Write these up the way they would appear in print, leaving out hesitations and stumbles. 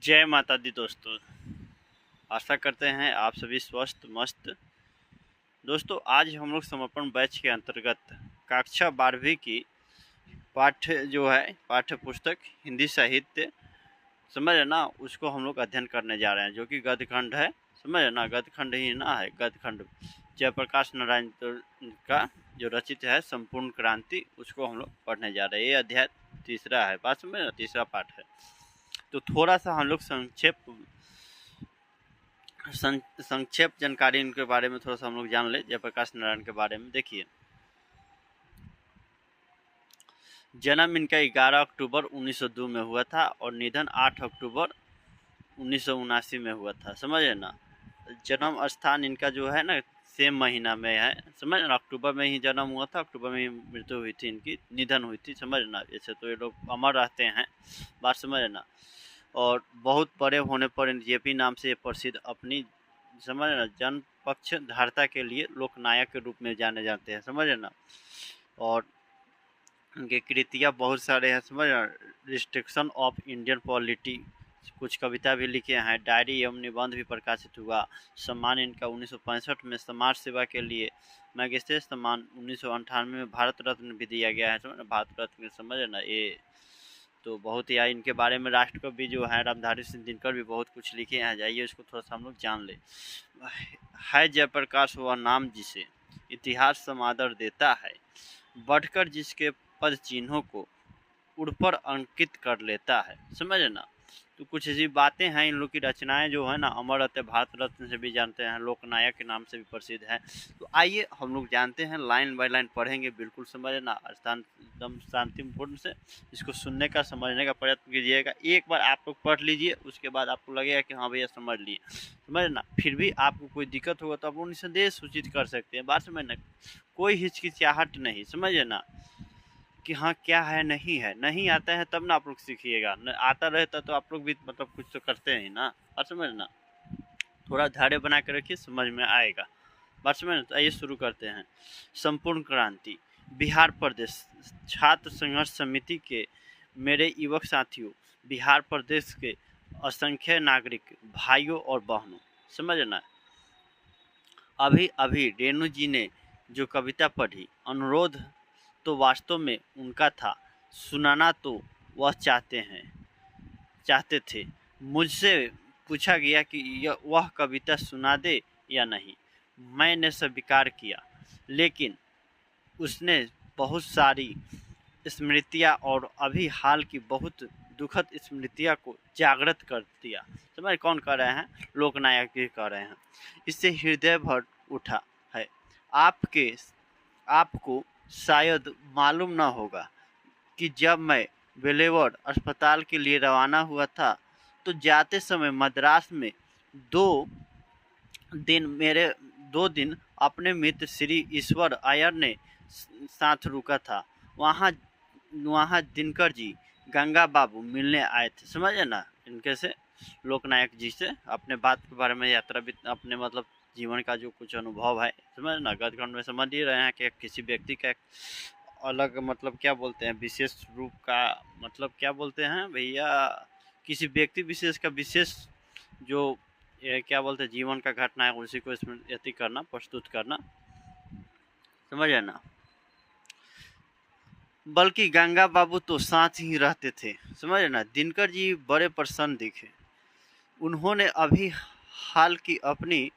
जय माता दी दोस्तों। आशा करते हैं आप सभी स्वस्थ मस्त। दोस्तों आज हम लोग समर्पण बैच के अंतर्गत कक्षा 12वीं की पाठ्य पुस्तक हिंदी साहित्य समझ है ना, उसको हम लोग अध्ययन करने जा रहे हैं, जो कि गद्य खंड है। समझ है ना, गद्य खंड ही ना है, गद्य खंड जयप्रकाश नारायण का जो रचित है संपूर्ण क्रांति, उसको हम लोग पढ़ने जा रहे हैं। ये अध्याय तीसरा है, बात समझ ना, तीसरा पाठ है। तो थोड़ा सा हम लोग संक्षेप जानकारी इनके बारे में थोड़ा सा हम लोग जान ले। जयप्रकाश नारायण के बारे में देखिए, जन्म इनका 11 अक्टूबर 1902 में हुआ था और निधन 8 अक्टूबर 1979 में हुआ था। समझे ना, जन्म स्थान इनका जो है ना सेम महीना में है। समझ ना, अक्टूबर में ही जन्म हुआ था, अक्टूबर में ही मृत्यु हुई थी, इनकी निधन हुई थी। समझ ना, ऐसे तो ये लोग अमर रहते हैं, बात समझ ना। और बहुत बड़े होने पर जेपी नाम से प्रसिद्ध अपनी समझ ना जन पक्ष धारता के लिए लोकनायक के रूप में जाने जाते हैं। समझ ना, और उनके कृतियाँ बहुत सारे हैं। समझ ना, रिस्ट्रिक्शन ऑफ इंडियन पॉलिटी, कुछ कविता भी लिखे हैं, डायरी एवं निबंध भी प्रकाशित हुआ। सम्मान इनका 1965 में समाज सेवा के लिए मैगसेसे सम्मान 1998 में भारत रत्न भी दिया गया है। समझ ना, भारत रत्न समझ ना, ये तो बहुत ही इनके बारे में राष्ट्रकवि जो है रामधारी सिंह दिनकर भी बहुत कुछ लिखे हैं। जाइए उसको थोड़ा सा हम लोग जान ले। है जयप्रकाश वह नाम जिसे इतिहास समादर देता है, बढ़कर जिसके पद चिन्हों को उड़ पर अंकित कर लेता है। समझ ना, तो कुछ ऐसी बातें हैं। इन लोग की रचनाएं जो है ना अमर रहते, भारत रत्न से भी जानते हैं, लोकनायक के नाम से भी प्रसिद्ध है। तो आइए हम लोग जानते हैं, लाइन बाय लाइन पढ़ेंगे, बिल्कुल समझना, स्थान एकदम शांतिपूर्ण से इसको सुनने का समझने का प्रयत्न कीजिएगा। एक बार आप लोग पढ़ लीजिए, उसके बाद आपको लगेगा कि हाँ भैया समझ लिए। समझना, फिर भी आपको कोई दिक्कत होगा तो आप लोग निसंदेह सूचित कर सकते हैं। बात समझना, कोई हिचकिचाहट नहीं। समझे ना कि हाँ क्या है नहीं है, नहीं आता है तब ना आप लोग सीखिएगा, न आता रहता तो आप लोग भी मतलब कुछ तो करते हैं ना। बात समझ ना, थोड़ा धैर्य बना कर रखिए, समझ में आएगा। बात समझ ना, तो आइए शुरू करते हैं। संपूर्ण क्रांति। बिहार प्रदेश छात्र संघर्ष समिति के मेरे युवक साथियों, बिहार प्रदेश के असंख्य नागरिक भाइयों और बहनों, समझ ना, अभी अभी रेणु जी ने जो कविता पढ़ी, अनुरोध तो वास्तव में उनका था, सुनाना तो वह चाहते थे। मुझसे पूछा गया कि वह कविता सुना दे या नहीं। मैंने स्वीकार किया, लेकिन उसने बहुत सारी स्मृतियाँ और अभी हाल की बहुत दुखद स्मृतियाँ को जागृत कर दिया। समझ, कौन कर रहे हैं? लोकनायक जी कर रहे हैं। इससे हृदय भर उठा है। आपको शायद मालूम न होगा कि जब मैं वेलेवर अस्पताल के लिए रवाना हुआ था, तो जाते समय मद्रास में 2 दिन अपने मित्र श्री ईश्वर अय्यर ने साथ रुका था। वहाँ दिनकर जी गंगा बाबू मिलने आए थे। समझे ना, इनके से लोकनायक जी से अपने बात के बारे में, यात्रा भी अपने मतलब जीवन का जो कुछ अनुभव है, समझ ना, गद्यखंड में समझ ही रहे हैं कि किसी व्यक्ति का अलग मतलब क्या बोलते हैं, विशेष रूप का मतलब क्या बोलते हैं भैया, किसी व्यक्ति विशेष का विशेष जो क्या बोलते हैं जीवन का घटना है, उसी को स्मृति करना, प्रस्तुत करना। समझे ना, बल्कि गंगा बाबू तो साथ ही रहते थे। समझे ना, दिनकर जी बड़े प्रसन्न दिखे। उन्होंने अभी हाल की अपनी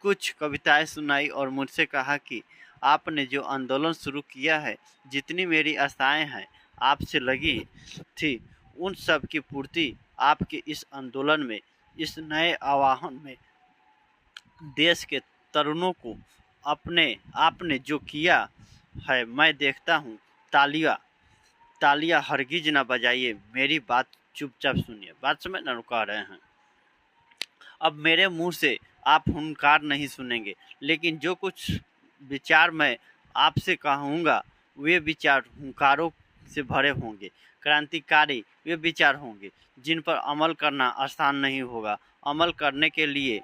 कुछ कविताएं सुनाई और मुझसे कहा कि आपने जो आंदोलन शुरू किया है, जितनी मेरी आशाएं हैं आपसे लगी थी, उन सब की पूर्ति आपके इस आंदोलन में, इस नए आह्वान में देश के तरुणों को आपने जो किया है, मैं देखता हूँ। तालियां हरगिज ना बजाइए, मेरी बात चुपचाप सुनिए। बात समझ ना, कह रहे हैं अब मेरे मुंह से आप हुंकार नहीं सुनेंगे, लेकिन जो कुछ विचार मैं आपसे कहूँगा, वे विचार हुंकारों से भरे होंगे, क्रांतिकारी वे विचार होंगे जिन पर अमल करना आसान नहीं होगा। अमल करने के लिए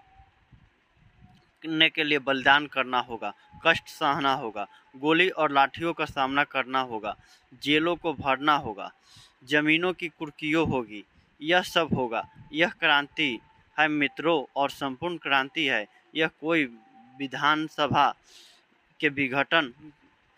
बलिदान करना होगा, कष्ट सहना होगा, गोली और लाठियों का सामना करना होगा, जेलों को भरना होगा, जमीनों की कुर्कियों होगी, यह सब होगा। यह क्रांति है मित्रों, और संपूर्ण क्रांति है। यह कोई विधानसभा के विघटन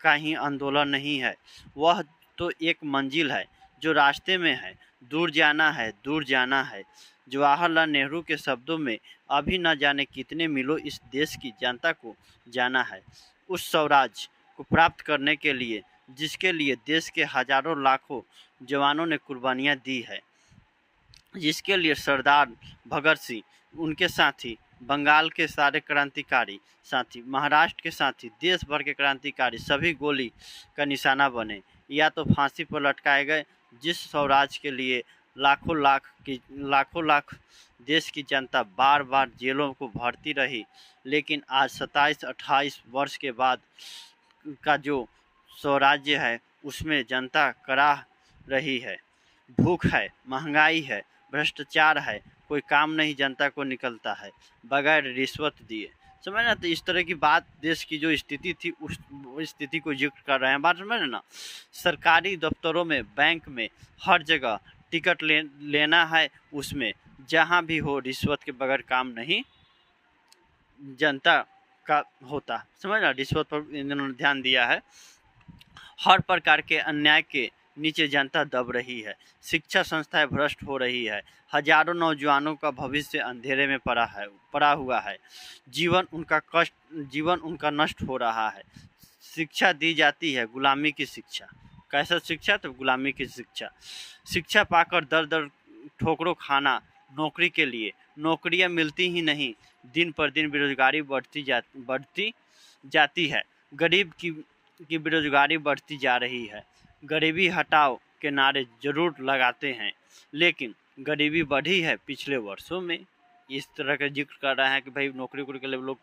का ही आंदोलन नहीं है, वह तो एक मंजिल है जो रास्ते में है। दूर जाना है, दूर जाना है। जवाहरलाल नेहरू के शब्दों में, अभी न जाने कितने मीलों इस देश की जनता को जाना है, उस स्वराज को प्राप्त करने के लिए जिसके लिए देश के हजारों लाखों जवानों ने कुर्बानियां दी है, जिसके लिए सरदार भगत सिंह, उनके साथी बंगाल के सारे क्रांतिकारी साथी, महाराष्ट्र के साथी, देश भर के क्रांतिकारी सभी गोली का निशाना बने या तो फांसी पर लटकाए गए। जिस स्वराज के लिए लाखों लाख देश की जनता बार बार जेलों को भरती रही, लेकिन आज 27-28 वर्ष के बाद का जो स्वराज्य है उसमें जनता कराह रही है। भूख है, महंगाई है, भ्रष्टाचार है, कोई काम नहीं जनता को निकलता है बगैर रिश्वत दिए। समझ ना, तो इस तरह की बात देश की जो स्थिति थी उस स्थिति को जिक्र कर रहे हैं। बात समझ ना, सरकारी दफ्तरों में, बैंक में, हर जगह टिकट लेना है, उसमें जहां भी हो रिश्वत के बगैर काम नहीं जनता का होता। समझ ना, रिश्वत पर इन्होंने ध्यान दिया है। हर प्रकार के अन्याय के नीचे जनता दब रही है। शिक्षा संस्थाएं भ्रष्ट हो रही है। हजारों नौजवानों का भविष्य अंधेरे में पड़ा हुआ है। जीवन उनका नष्ट हो रहा है। शिक्षा दी जाती है गुलामी की शिक्षा। कैसा शिक्षा? तो गुलामी की शिक्षा। शिक्षा पाकर दर दर ठोकरों खाना नौकरी के लिए, नौकरियां मिलती ही नहीं। दिन पर दिन बेरोजगारी बढ़ती जाती है। गरीब की बेरोजगारी बढ़ती जा रही है। गरीबी हटाओ के नारे जरूर लगाते हैं, लेकिन गरीबी बढ़ी है पिछले वर्षों में। इस तरह का जिक्र कर रहे हैं कि भाई नौकरी के लिए लोग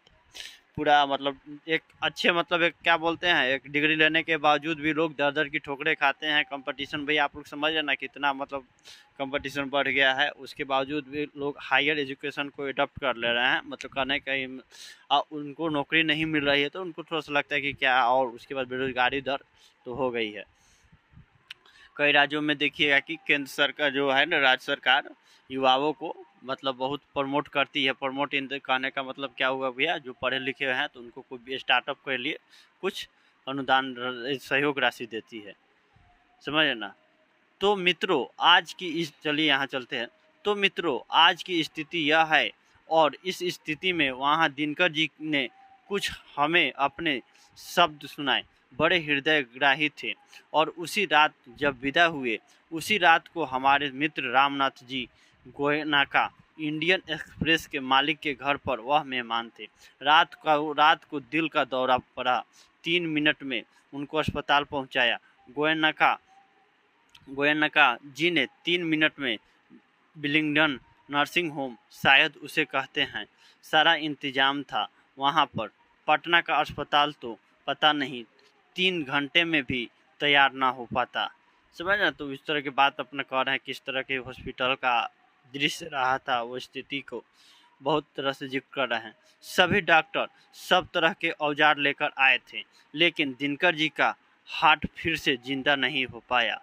पूरा मतलब एक अच्छे मतलब एक क्या बोलते हैं, एक डिग्री लेने के बावजूद भी लोग दर दर की ठोकरें खाते हैं। कंपटीशन भाई आप लोग समझ रहे ना कितना मतलब कंपटीशन बढ़ गया है। उसके बावजूद भी लोग हायर एजुकेशन को एडॉप्ट कर ले रहे हैं, मतलब करने का उनको नौकरी नहीं मिल रही है तो उनको थोड़ा सा लगता है कि क्या, और उसके बाद बेरोजगारी दर तो हो गई है। कई राज्यों में देखिएगा कि केंद्र सरकार जो है ना, राज्य सरकार युवाओं को मतलब बहुत प्रमोट करती है। प्रमोट करने का मतलब क्या हुआ भैया, जो पढ़े लिखे हैं तो उनको कोई स्टार्टअप के लिए कुछ अनुदान सहयोग राशि देती है। समझ ना। तो मित्रों आज की चलिए यहाँ चलते हैं। तो मित्रों आज की स्थिति यह है, और इस स्थिति में वहाँ दिनकर जी ने कुछ हमें अपने शब्द सुनाए, बड़े हृदयग्राही थे। और उसी रात जब विदा हुए, उसी रात को हमारे मित्र रामनाथ जी गोयनाका इंडियन एक्सप्रेस के मालिक के घर पर वह मेहमान थे। रात को दिल का दौरा पड़ा। 3 मिनट में उनको अस्पताल पहुंचाया। गोयनाका जी ने 3 मिनट में बिलिंगडन नर्सिंग होम शायद उसे कहते हैं, सारा इंतजाम था वहाँ पर। पटना का अस्पताल तो पता नहीं 3 घंटे में भी तैयार ना हो पाता। समझ ना। तो इस तरह की बात अपना कह रहे हैं, किस तरह के हॉस्पिटल का दृश्य रहा था, वो स्थिति को बहुत तरह से जिक्र कर रहे हैं। सभी डॉक्टर सब तरह के औजार लेकर आए थे, लेकिन दिनकर जी का हार्ट फिर से जिंदा नहीं हो पाया।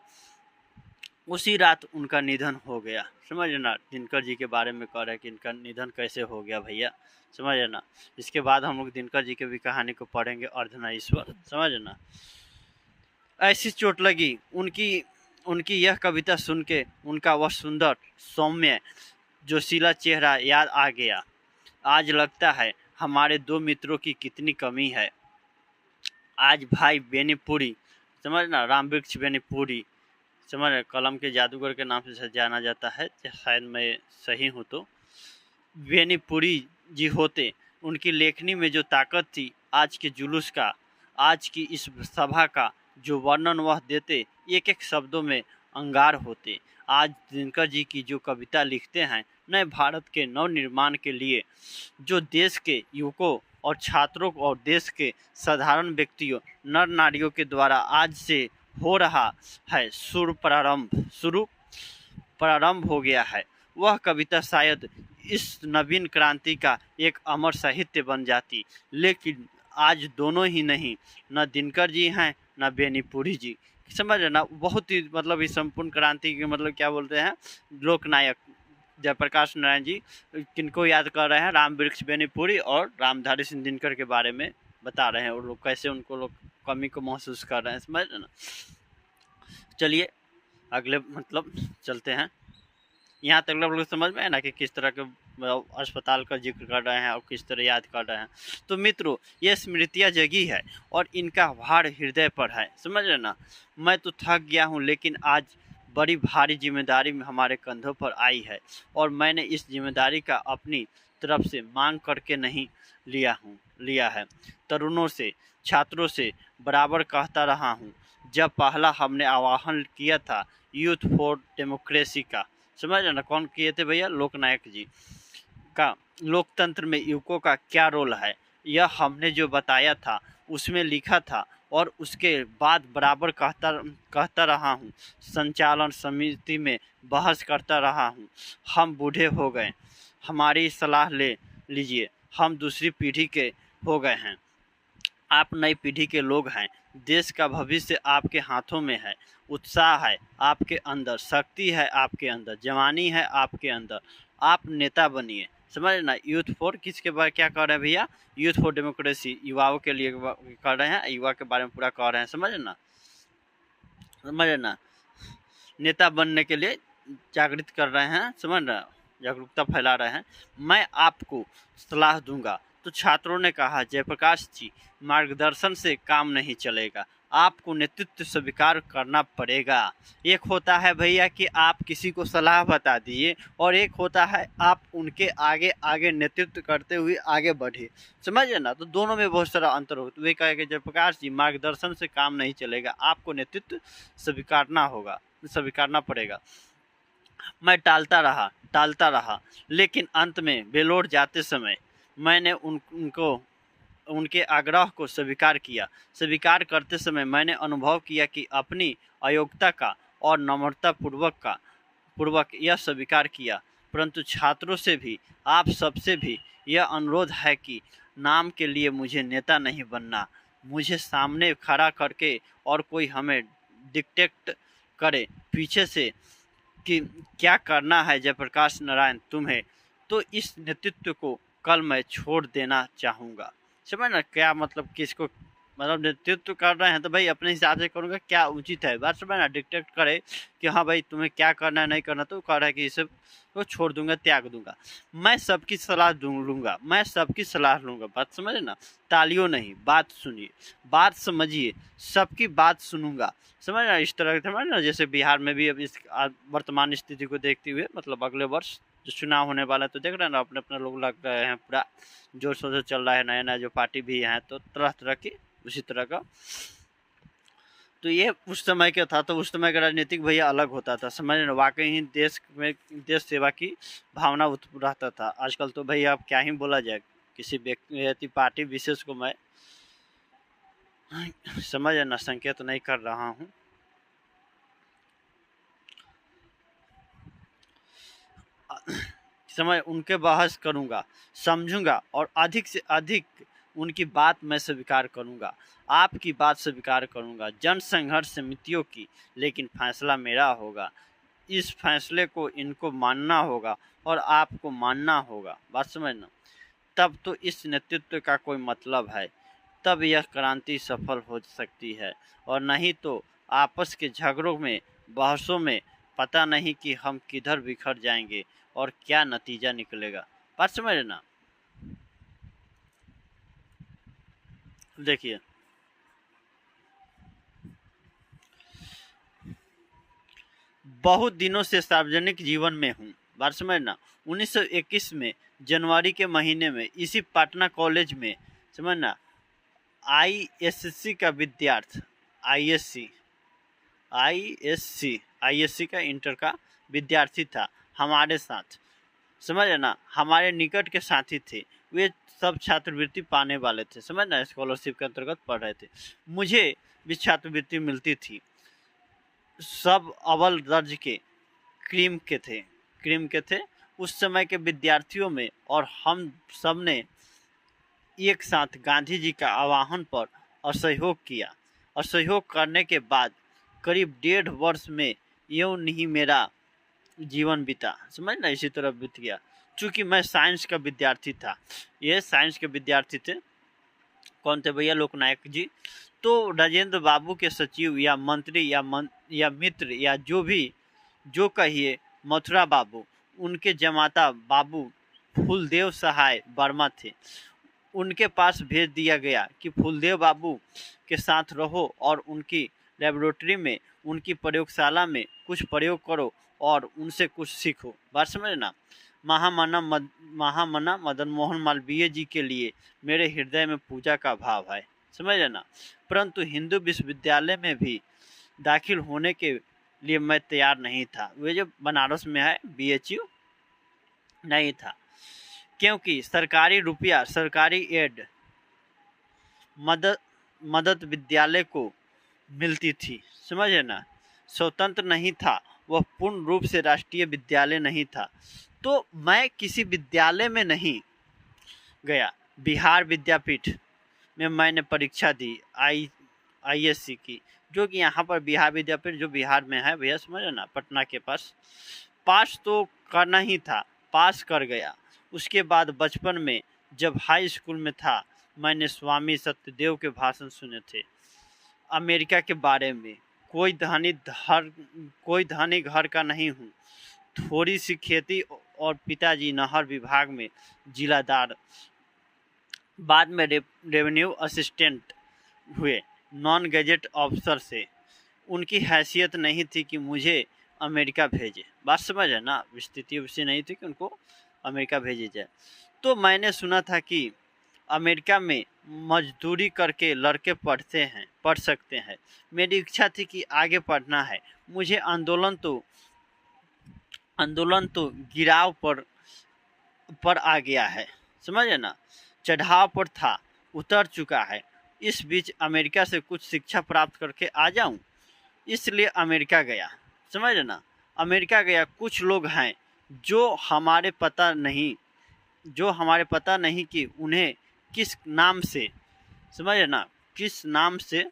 उसी रात उनका निधन हो गया। समझ ना, दिनकर जी के बारे में कह रहे हैं कि इनका निधन कैसे हो गया भैया। समझ ना। इसके बाद हम लोग दिनकर जी के भी कहानी को पढ़ेंगे, अर्धनारीश्वर। समझ ना। ऐसी चोट लगी उनकी यह कविता सुन के, उनका वह सुंदर सौम्य जोशीला चेहरा याद आ गया। आज लगता है हमारे 2 मित्रों की कितनी कमी है। आज भाई बेनीपुरी, समझ ना, रामवृक्ष बेनीपुरी, समझ, कलम के जादूगर के नाम से जाना जाता है, शायद मैं सही हूँ तो। बेनीपुरी जी होते, उनकी लेखनी में जो ताकत थी, आज के जुलूस का, आज की इस सभा का जो वर्णन वह देते, एक एक शब्दों में अंगार होते। आज दिनकर जी की जो कविता लिखते हैं, नए भारत के नव निर्माण के लिए, जो देश के युवकों और छात्रों और देश के साधारण व्यक्तियों, नर नारियों के द्वारा आज से हो रहा है शुरू प्रारंभ हो गया है। वह कविता शायद इस नवीन क्रांति का एक अमर साहित्य बन जाती, लेकिन आज दोनों ही नहीं, न दिनकर जी हैं न बेनीपुरी जी, समझ रहे ना, बहुत ही मतलब इस संपूर्ण क्रांति के मतलब क्या बोलते हैं, लोकनायक जयप्रकाश नारायण जी किनको याद कर रहे हैं, राम वृक्ष बेनीपुरी और रामधारी सिंह दिनकर के बारे में बता रहे हैं, और लोग कैसे उनको लोग कमी को महसूस कर रहे हैं, समझ रहे ना। चलिए अगले मतलब चलते हैं। यहाँ तक लोग समझ में है ना कि किस तरह के अस्पताल का जिक्र कर रहे हैं और किस तरह याद कर रहे हैं। तो मित्रों, ये स्मृतियाँ जगी है और इनका भार हृदय पर है, समझ रहे ना। मैं तो थक गया हूँ, लेकिन आज बड़ी भारी जिम्मेदारी में हमारे कंधों पर आई है, और मैंने इस जिम्मेदारी का अपनी तरफ से मांग करके नहीं लिया है। तरुणों से, छात्रों से बराबर कहता रहा हूँ। जब पहला हमने आह्वान किया था यूथ फॉर डेमोक्रेसी का, समझ रहे ना, कौन किए थे भैया, लोकनायक जी का, लोकतंत्र में युवकों का क्या रोल है, यह हमने जो बताया था उसमें लिखा था, और उसके बाद बराबर कहता रहा हूँ। संचालन समिति में बहस करता रहा हूँ। हम बूढ़े हो गए, हमारी सलाह ले लीजिए। हम दूसरी पीढ़ी के हो गए हैं, आप नई पीढ़ी के लोग हैं। देश का भविष्य आपके हाथों में है। उत्साह है आपके अंदर, शक्ति है आपके अंदर, जवानी है आपके अंदर। आप नेता बनिए, समझ ना। यूथ फॉर किसके बारे क्या कर रहे हैं भैया, यूथ फॉर डेमोक्रेसी, युवाओं के लिए कर रहे हैं, युवा के बारे में पूरा कर रहे हैं, समझ ना। नेता बनने के लिए जागृत कर रहे हैं, समझ रहे, जागरूकता फैला रहे हैं। मैं आपको सलाह दूंगा। तो छात्रों ने कहा, जयप्रकाश जी, मार्गदर्शन से काम नहीं चलेगा, आपको नेतृत्व स्वीकार करना पड़ेगा। एक होता है भैया कि आप किसी को सलाह बता दिए, और एक होता है आप उनके आगे आगे नेतृत्व करते हुए आगे बढ़े, समझे ना। तो दोनों में बहुत सारा अंतर होता है। वे कहे कि जयप्रकाश जी, मार्गदर्शन से काम नहीं चलेगा, आपको नेतृत्व स्वीकारना पड़ेगा। मैं टालता रहा, लेकिन अंत में बेलोर जाते समय मैंने उनके आग्रह को स्वीकार करते समय मैंने अनुभव किया कि अपनी अयोग्यता का और नम्रता पूर्वक यह स्वीकार किया। परंतु छात्रों से भी, आप सबसे भी यह अनुरोध है कि नाम के लिए मुझे नेता नहीं बनना। मुझे सामने खड़ा करके और कोई हमें डिक्टेट करे पीछे से कि क्या करना है जयप्रकाश नारायण तुम्हें, तो इस नेतृत्व को कल मैं छोड़ देना चाहूँगा। समझ ना, क्या मतलब किसको मतलब नेतृत्व कर रहे हैं तो भाई अपने हिसाब से करूँगा, क्या उचित है बात, समझ ना। डिक्टेट करे कि हाँ भाई तुम्हें क्या करना है नहीं करना, तो कह रहा है कि इसे तो छोड़ दूंगा, त्याग दूंगा। मैं सबकी सलाह लूँगा, बात समझे ना। तालियों नहीं, बात सुनिए, बात समझिए, सबकी बात सुनूंगा, समझ ना। इस तरह समझ ना, जैसे बिहार में भी अब इस वर्तमान स्थिति को देखते हुए मतलब अगले वर्ष जो चुनाव होने वाला है, तो देख रहे हैं ना, अपने अपने लोग लग रहे हैं, पूरा जोर शोर से चल रहा है, नया नया जो पार्टी भी है, तो तरह तरह की उसी तरह का। तो ये उस समय का था, तो उस समय का राजनीतिक भैया अलग होता था, समझ रहे, वाकई ही देश सेवा की भावना रहता था। आजकल तो भैया अब क्या ही बोला जाए, किसी व्यक्ति पार्टी विशेष को मैं समझ ना संकेत नहीं कर रहा हूँ। समय उनके बहस करूँगा, समझूंगा, और अधिक से अधिक उनकी बात मैं स्वीकार करूँगा, आपकी बात स्वीकार करूँगा, जन संघर्ष समितियों की, लेकिन फैसला मेरा होगा। इस फैसले को इनको मानना होगा और आपको मानना होगा, बात समझना। तब तो इस नेतृत्व का कोई मतलब है, तब यह क्रांति सफल हो सकती है, और नहीं तो आपस के झगड़ों में, बहसों में पता नहीं कि हम किधर बिखर जाएंगे और क्या नतीजा निकलेगा, बात समझ ना। देखिए, बहुत दिनों से सार्वजनिक जीवन में हूँ, बात समझना। 1921 में जनवरी के महीने में इसी पटना कॉलेज में, समझना, आईएससी का विद्यार्थी, आईएससी का इंटर का विद्यार्थी था हमारे साथ, समझ ना, हमारे निकट के साथी थे। वे सब छात्रवृत्ति पाने वाले थे, समझ ना, स्कॉलरशिप के अंतर्गत पढ़ रहे थे। मुझे भी छात्रवृत्ति मिलती थी। सब अव्वल दर्ज के क्रीम के थे उस समय के विद्यार्थियों में, और हम सब ने एक साथ गांधी जी का आह्वान पर असहयोग किया। असहयोग करने के बाद करीब 1.5 वर्ष में यूं नहीं मेरा जीवन बीता, समझ ना, इसी तरह बीत गया। चूंकि मैं साइंस का विद्यार्थी था, ये साइंस के विद्यार्थी थे, कौन थे भैया, लोकनायक जी। तो राजेंद्र बाबू के सचिव या मंत्री या मित्र या जो कहिए मथुरा बाबू, उनके जमाता बाबू फूलदेव सहाय वर्मा थे। उनके पास भेज दिया गया कि फूलदेव बाबू के साथ रहो और उनकी लेबोरेटरी में, उनकी प्रयोगशाला में कुछ प्रयोग करो और उनसे कुछ सीखो। बात समझ ना। महामना मदन मोहन मालवीय जी के लिए मेरे हृदय में पूजा का भाव है, समझ ना। परंतु हिंदू विश्वविद्यालय में भी दाखिल होने के लिए मैं तैयार नहीं था, वे जो बनारस में है BHU, नहीं था, क्योंकि सरकारी रुपया, सरकारी एड मदद विद्यालय को मिलती थी, समझे ना। स्वतंत्र नहीं था, वह पूर्ण रूप से राष्ट्रीय विद्यालय नहीं था। तो मैं किसी विद्यालय में नहीं गया। बिहार विद्यापीठ में मैंने परीक्षा दी, ISC की, जो कि यहाँ पर बिहार विद्यापीठ जो बिहार में है भैया, समझे ना, पटना के पास। पास तो करना ही था, पास कर गया। उसके बाद बचपन में जब हाई स्कूल में था, मैंने स्वामी सत्यदेव के भाषण सुने थे अमेरिका के बारे में। कोई धनी घर का नहीं हूँ, थोड़ी सी खेती और पिताजी नहर विभाग में जिलादार, बाद में रेवेन्यू असिस्टेंट हुए, नॉन गैजेट ऑफिसर से। उनकी हैसियत नहीं थी कि मुझे अमेरिका भेजे। बात समझ है ना, स्थिति वैसी नहीं थी कि उनको अमेरिका भेजे जाए। तो मैंने सुना था कि अमेरिका में मजदूरी करके लड़के पढ़ सकते हैं। मेरी इच्छा थी कि आगे पढ़ना है। मुझे आंदोलन तो गिराव पर आ गया है, समझे ना, चढ़ाव पर था, उतर चुका है। इस बीच अमेरिका से कुछ शिक्षा प्राप्त करके आ जाऊं, इसलिए अमेरिका गया, समझे ना। अमेरिका गया। कुछ लोग हैं जो हमारे पता नहीं कि उन्हें किस नाम से, समझे ना, किस नाम से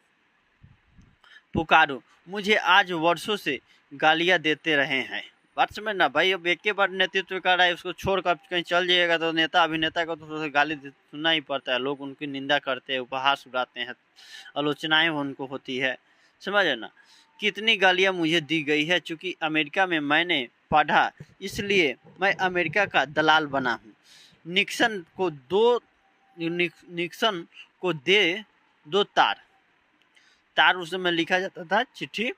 पुकारो। मुझे आज वर्षों से गालियां देते रहे हैं। बात समझ ना भाई। अब एक बार नेतृत्व कर रहा है, उसको छोड़कर कहीं चल जाइएगा तो नेता अभिनेता को तो गाली सुनना ही पड़ता है। लोग उनकी निंदा करते हैं, उपहास उड़ाते हैं, आलोचनाएं उनको होती है, समझे ना। कितनी गालियां मुझे दी गई है। चूँकि अमेरिका में मैंने पढ़ा, इसलिए मैं अमेरिका का दलाल बना हूँ। निक्सन को दे दो तार उस समय लिखा जाता था चिट्ठी।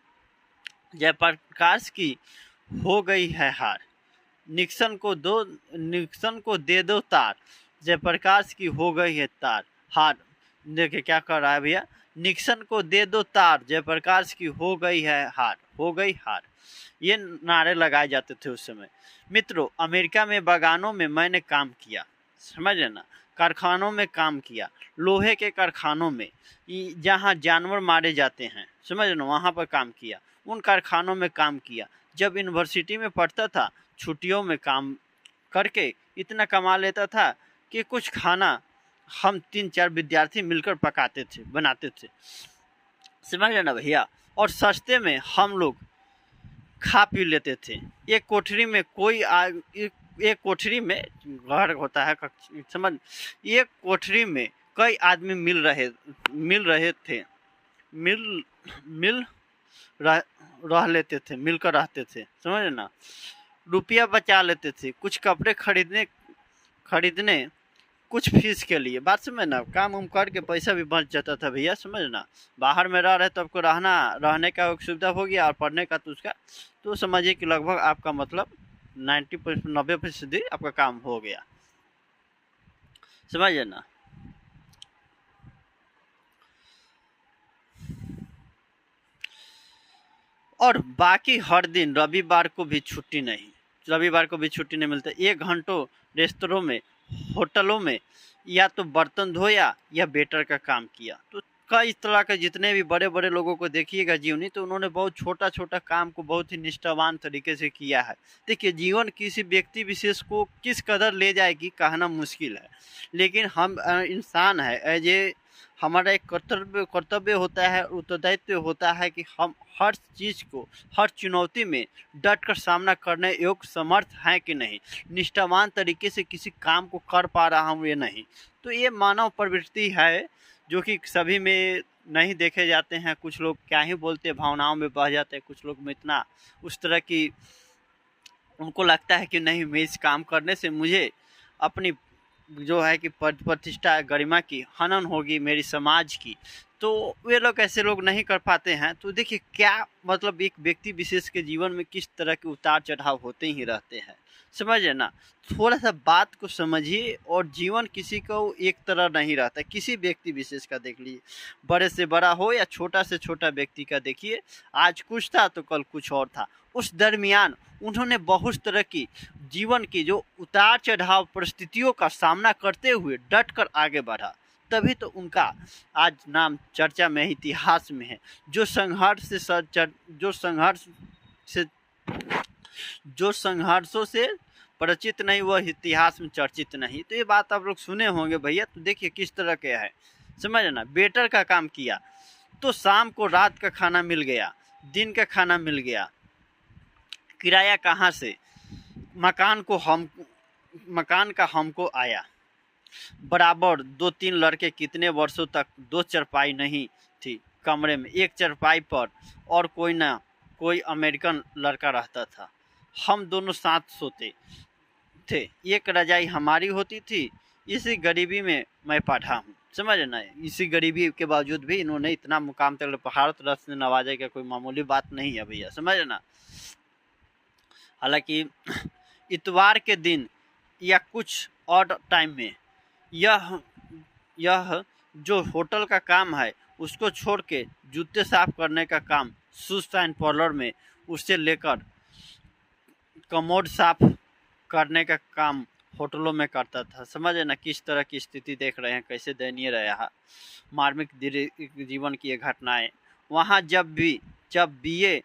जयप्रकाश की हो गई है हार, निक्सन को दे दो तार, जयप्रकाश की हो गई है हार। देखिए क्या कर रहा है भैया, निक्सन को दे दो तार, जयप्रकाश की हो गई हार। ये नारे लगाए जाते थे उस समय। मित्रों, अमेरिका में बागानों में मैंने काम किया, समझे ना, कारखानों में काम किया, लोहे के कारखानों में जहाँ जानवर मारे जाते हैं, समझ ना, वहाँ पर काम किया। उन कारखानों में काम किया। जब यूनिवर्सिटी में पढ़ता था, छुट्टियों में काम करके इतना कमा लेता था कि कुछ खाना हम 3-4 विद्यार्थी मिलकर बनाते थे, समझ ना भैया। और सस्ते में हम लोग खा पी लेते थे। एक कोठरी में घर होता है, समझ, एक कोठरी में कई आदमी मिल मिलकर रहते थे, समझ ना। रुपया बचा लेते थे, कुछ कपड़े खरीदने कुछ फीस के लिए। बात समझ ना, काम उम करके पैसा भी बच जाता था भैया, समझ ना। बाहर में रह रहे तो आपको रहने का सुविधा हो गया, और पढ़ने का तो उसका तो समझिए कि लगभग आपका मतलब 90% आपका काम हो गया, समझिए ना। और बाकी हर दिन रविवार को भी छुट्टी नहीं मिलता। 1 घंटों रेस्तरों में, होटलों में या तो बर्तन धोया या वेटर का काम किया। तो कई तरह के जितने भी बड़े बड़े लोगों को देखिएगा जीवनी, तो उन्होंने बहुत छोटा छोटा काम को बहुत ही निष्ठावान तरीके से किया है। देखिए, जीवन किसी व्यक्ति विशेष को किस कदर ले जाएगी कहना मुश्किल है, लेकिन हम इंसान है, एज ए हमारा एक कर्तव्य होता है, उत्तरदायित्व होता है कि हम हर चीज़ को, हर चुनौती में डट कर सामना करने योग्य समर्थ हैं कि नहीं, निष्ठावान तरीके से किसी काम को कर पा रहा हूँ या नहीं। तो ये मानव प्रवृत्ति है जो कि सभी में नहीं देखे जाते हैं। कुछ लोग क्या ही बोलते, भावनाओं में बह जाते हैं, कुछ लोग में इतना उस तरह की उनको लगता है कि नहीं, मैं इस काम करने से मुझे अपनी जो है कि प्रतिष्ठा गरिमा की हनन होगी, मेरी समाज की। तो वे लोग, ऐसे लोग नहीं कर पाते हैं। तो देखिए क्या मतलब, एक व्यक्ति विशेष के जीवन में किस तरह के उतार चढ़ाव होते ही रहते हैं, समझे ना। थोड़ा सा बात को समझिए। और जीवन किसी को एक तरह नहीं रहता, किसी व्यक्ति विशेष का देख लीजिए, बड़े से बड़ा हो या छोटा से छोटा व्यक्ति का देखिए, आज कुछ था तो कल कुछ और था। उस दरमियान उन्होंने बहुत तरह की जीवन की जो उतार चढ़ाव परिस्थितियों का सामना करते हुए डट कर आगे बढ़ा, तभी तो उनका आज नाम चर्चा में, इतिहास में है। जो संघर्षों से परिचित नहीं, वह इतिहास में चर्चित नहीं। तो ये बात आप लोग सुने होंगे भैया। तो देखिए किस तरह के है, समझ ना। वेटर का काम किया तो शाम को रात का खाना मिल गया, दिन का खाना मिल गया। किराया कहाँ से, मकान का हमको आया। बराबर 2-3 लड़के कितने वर्षों तक 2 चारपाई नहीं थी कमरे में, एक चारपाई पर और कोई ना कोई अमेरिकन लड़का रहता था। हम दोनों साथ सोते थे, एक रजाई हमारी होती थी। इसी गरीबी में मैं पढ़ा हूँ, समझ ना। इसी गरीबी के बावजूद भी इन्होंने इतना मुकाम तक, भारत रत्न से नवाजे का कोई मामूली बात नहीं है भैया, समझ ना। हालांकि इतवार के दिन या कुछ और टाइम में यह जो होटल का काम है उसको छोड़ के जूते साफ करने का काम शूज एंड पार्लर में, उससे लेकर कमोड साफ करने का काम होटलों में करता था, समझे ना। किस तरह की स्थिति देख रहे हैं, कैसे दयनीय रहा, मार्मिक जीवन की ये घटनाएं। वहाँ जब बीए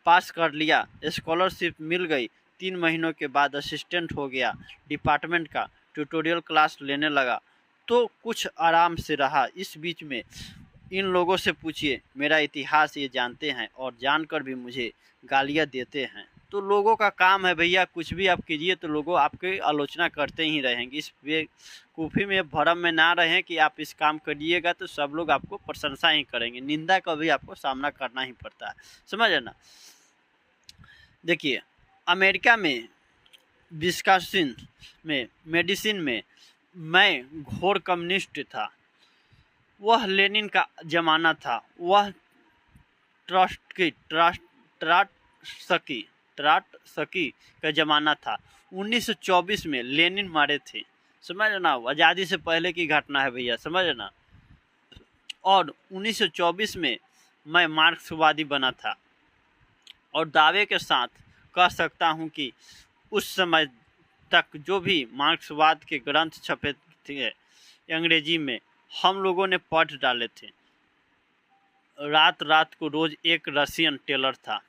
पास कर लिया, स्कॉलरशिप मिल गई, 3 महीनों के बाद असिस्टेंट हो गया डिपार्टमेंट का, ट्यूटोरियल क्लास लेने लगा तो कुछ आराम से रहा। इस बीच में इन लोगों से पूछिए, मेरा इतिहास ये जानते हैं और जानकर भी मुझे गालियाँ देते हैं। तो लोगों का काम है भैया, कुछ भी आप कीजिए तो लोगों आपकी आलोचना करते ही रहेंगे। इस बेवकूफ़ी में, भरम में ना रहें कि आप इस काम करिएगा तो सब लोग आपको प्रशंसा ही करेंगे, निंदा का भी आपको सामना करना ही पड़ता है, समझे ना। देखिए अमेरिका में विस्कॉन्सिन में मेडिसिन में मैं घोर कम्युनिस्ट था। वह लेनिन का ज़माना था, वह ट्राटसकी का ज़माना था। 1924 में लेनिन मारे थे, समझ ना। आज़ादी से पहले की घटना है भैया, समझ ना। और 1924 में मैं मार्क्सवादी बना था और दावे के साथ कह सकता हूँ कि उस समय तक जो भी मार्क्सवाद के ग्रंथ छपे थे अंग्रेजी में, हम लोगों ने पढ़ डाले थे। रात रात को रोज़ एक रशियन टेलर था,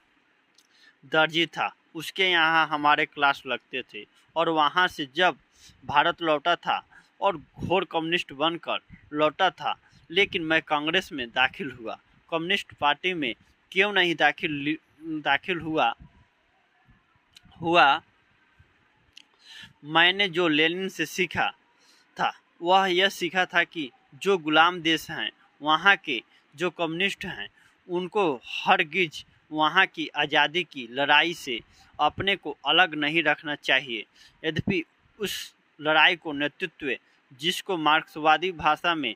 दर्जी था, उसके यहाँ हमारे क्लास लगते थे। और वहाँ से जब भारत लौटा था और घोर कम्युनिस्ट बनकर लौटा था, लेकिन मैं कांग्रेस में दाखिल हुआ। कम्युनिस्ट पार्टी में क्यों नहीं दाखिल हुआ मैंने जो लेनिन से सीखा था वह यह सीखा था कि जो गुलाम देश हैं, वहाँ के जो कम्युनिस्ट हैं, उनको हरगिज वहाँ की आज़ादी की लड़ाई से अपने को अलग नहीं रखना चाहिए। यद्यपि उस लड़ाई को नेतृत्व, जिसको मार्क्सवादी भाषा में